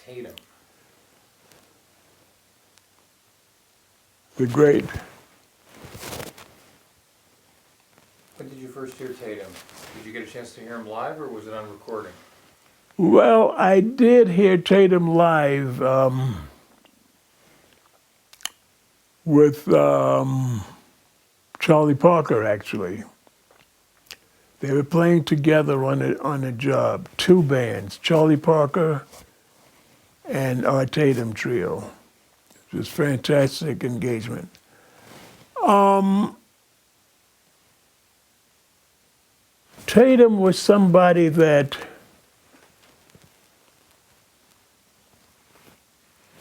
Tatum? The great. When did you first hear Tatum? Did you get a chance to hear him live, or was it on recording? Well, I did hear Tatum live with Charlie Parker, actually. They were playing together on a job, two bands, Charlie Parker and Art Tatum Trio. It was fantastic engagement. Tatum was somebody that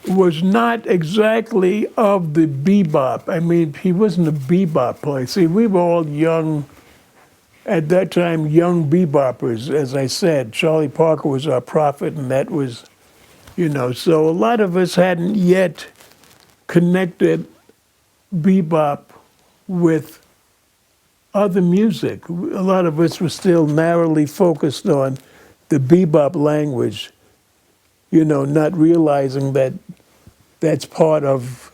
was not exactly of the bebop. I mean, he wasn't a bebop player. See, we were all young, at that time, young beboppers, as I said. Charlie Parker was our prophet, and that was, so a lot of us hadn't yet connected bebop with other music. A lot of us were still narrowly focused on the bebop language, not realizing that that's part of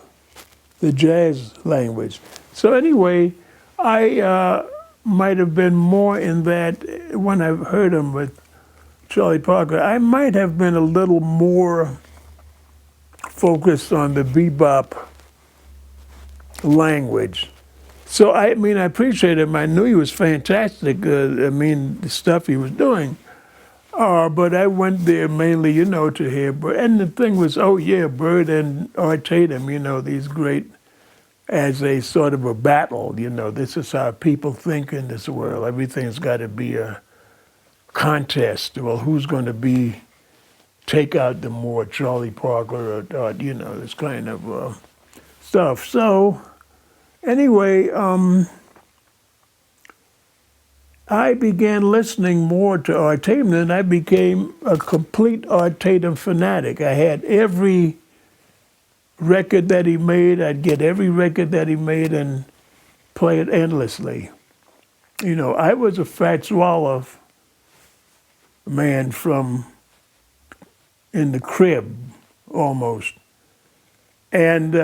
the jazz language. So anyway, I might have been more in that when I heard him with Charlie Parker. I might have been a little more focused on the bebop language. So I appreciate him. I knew he was fantastic. The stuff he was doing. But I went there mainly, to hear Bird. And the thing was, Bird and Art Tatum, these great, as a sort of a battle. This is how people think in this world. Everything's got to be a contest. Well, who's going to take out the more, Charlie Parker or Art, this kind of stuff. So anyway, I began listening more to Art Tatum, and I became a complete Art Tatum fanatic. I had every record that he made. I'd get every record that he made and play it endlessly. I was a Fats Waller man from in the crib, almost. And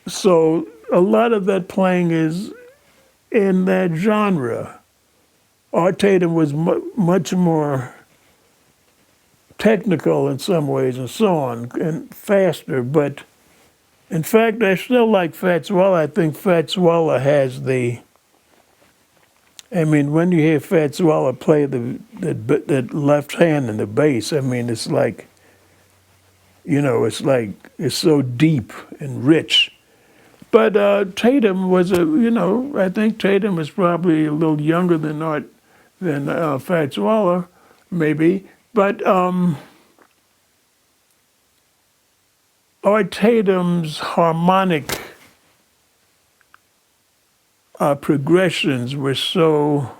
so a lot of that playing is in that genre. Art Tatum was much more technical in some ways and so on, and faster. But in fact, I still like Fats Waller. I think Fats Waller has when you hear Fats Waller play the left hand in the bass, it's like, it's so deep and rich. But Tatum was I think Tatum is probably a little younger than Fats Waller, maybe. But Art Tatum's harmonic progressions were so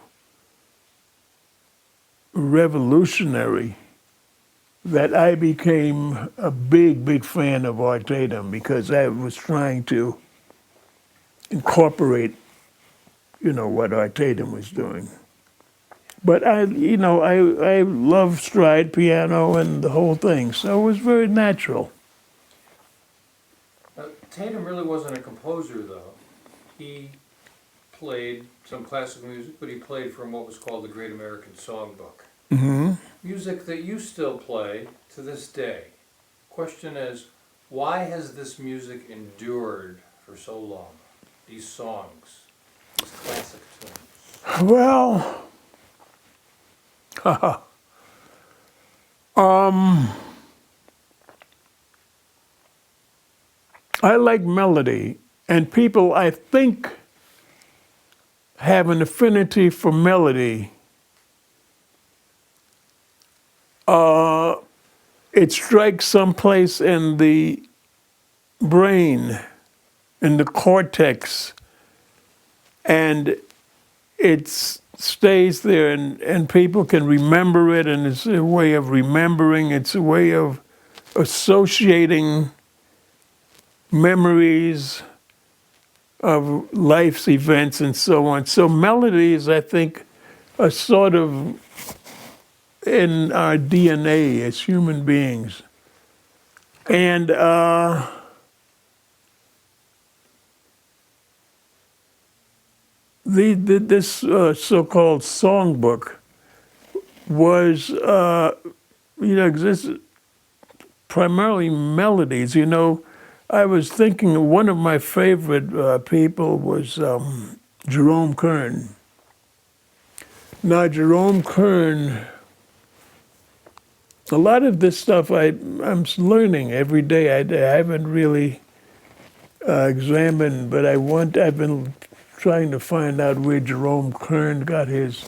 revolutionary that I became a big, big fan of Art Tatum because I was trying to incorporate, what Art Tatum was doing. But I love stride piano and the whole thing, so it was very natural. Tatum really wasn't a composer, though. He played some classical music, but he played from what was called the Great American Songbook. Mm-hmm. Music that you still play to this day. Question is, why has this music endured for so long? These songs, these classic tunes. Well, I like melody, and people, I think, have an affinity for melody. It strikes someplace in the brain, in the cortex, and it stays there, and people can remember it, and it's a way of remembering, it's a way of associating memories of life's events and so on. So melodies, I think, are sort of in our DNA as human beings. And this so-called songbook was, existed primarily melodies. I was thinking one of my favorite people was Jerome Kern. Now, Jerome Kern, a lot of this stuff I'm learning every day. I haven't really examined, but I've been trying to find out where Jerome Kern got his.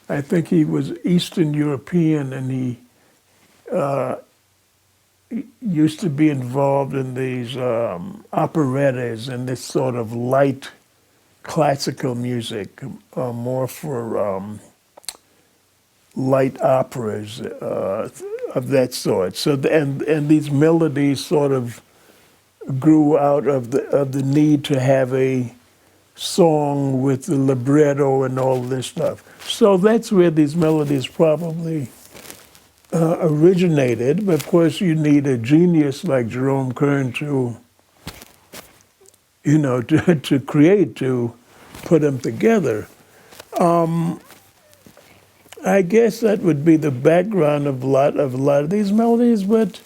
I think he was Eastern European, and he used to be involved in these operettas and this sort of light classical music, more for light operas of that sort. So, and these melodies sort of grew out of the need to have a song with the libretto and all this stuff. So that's where these melodies probably originated. But of course, you need a genius like Jerome Kern to, to create, to put them together. I guess that would be the background of a lot of these melodies. But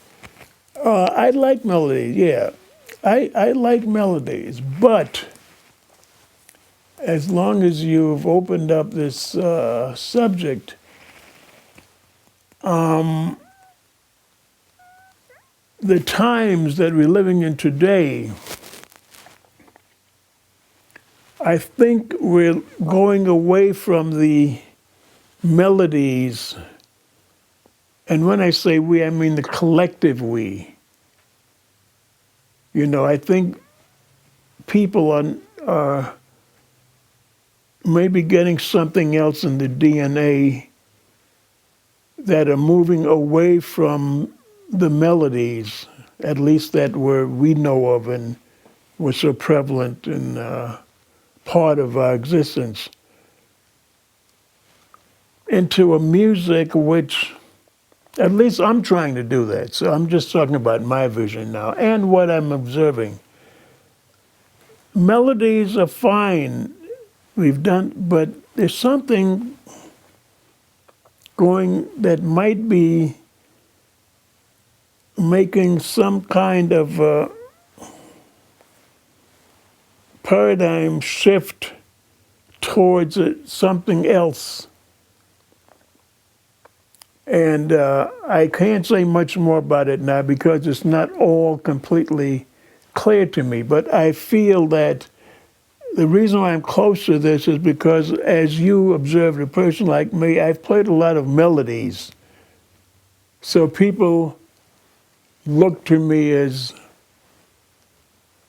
I like melodies. Yeah, I like melodies, but as long as you've opened up this subject, the times that we're living in today, I think we're going away from the melodies. And when I say we, I mean the collective we. I think people are maybe getting something else in the DNA that are moving away from the melodies, at least that we know of and were so prevalent in part of our existence, into a music which, at least I'm trying to do that. So I'm just talking about my vision now and what I'm observing. Melodies are fine, but there's something going that might be making some kind of paradigm shift towards something else. And I can't say much more about it now because it's not all completely clear to me. But I feel that the reason why I'm close to this is because, as you observed, a person like me, I've played a lot of melodies. So people look to me as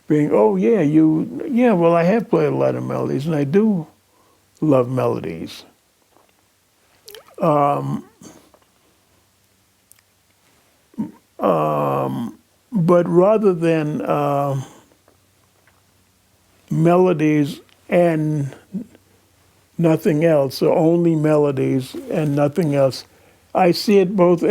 being, oh yeah, well, I have played a lot of melodies, and I do love melodies. But rather than melodies and nothing else, or only melodies and nothing else, I see it both,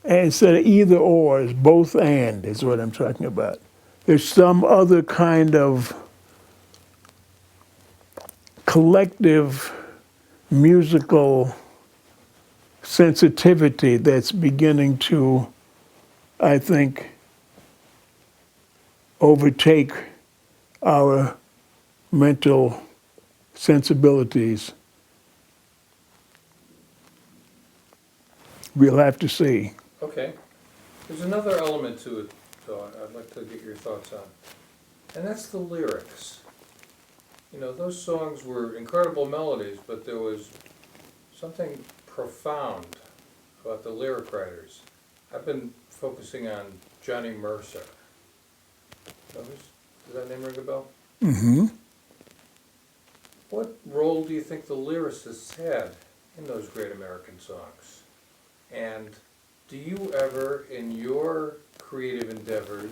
instead of either or, it's both and is what I'm talking about. There's some other kind of collective musical sensitivity that's beginning to, I think, overtake our mental sensibilities. We'll have to see. Okay. There's another element to it, though, I'd like to get your thoughts on. And that's the lyrics. Those songs were incredible melodies, but there was something profound about the lyric writers. I've been focusing on Johnny Mercer. Does that name ring a bell? Mm-hmm. What role do you think the lyricists had in those great American songs? And do you ever, in your creative endeavors,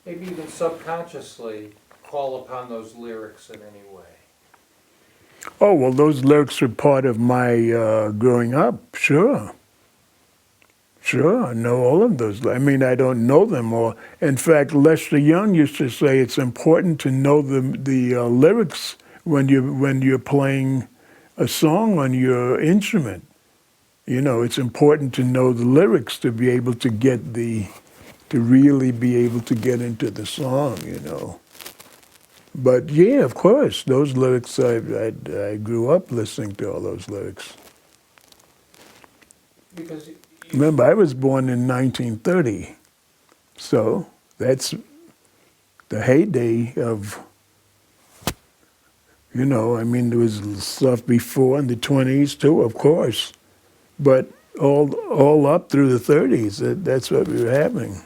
maybe even subconsciously, call upon those lyrics in any way? Oh, well, those lyrics are part of my growing up, sure. Sure, I know all of those. I mean, I don't know them all. In fact, Lester Young used to say it's important to know the lyrics when you're playing a song on your instrument. You know, it's important to know the lyrics to be able to to really be able to get into the song. You know. But yeah, of course, those lyrics. I grew up listening to all those lyrics. Because Remember, I was born in 1930, so that's the heyday of, you know, I mean, there was stuff before in the 20s too, of course, but all up through the 30s, that's what we were having.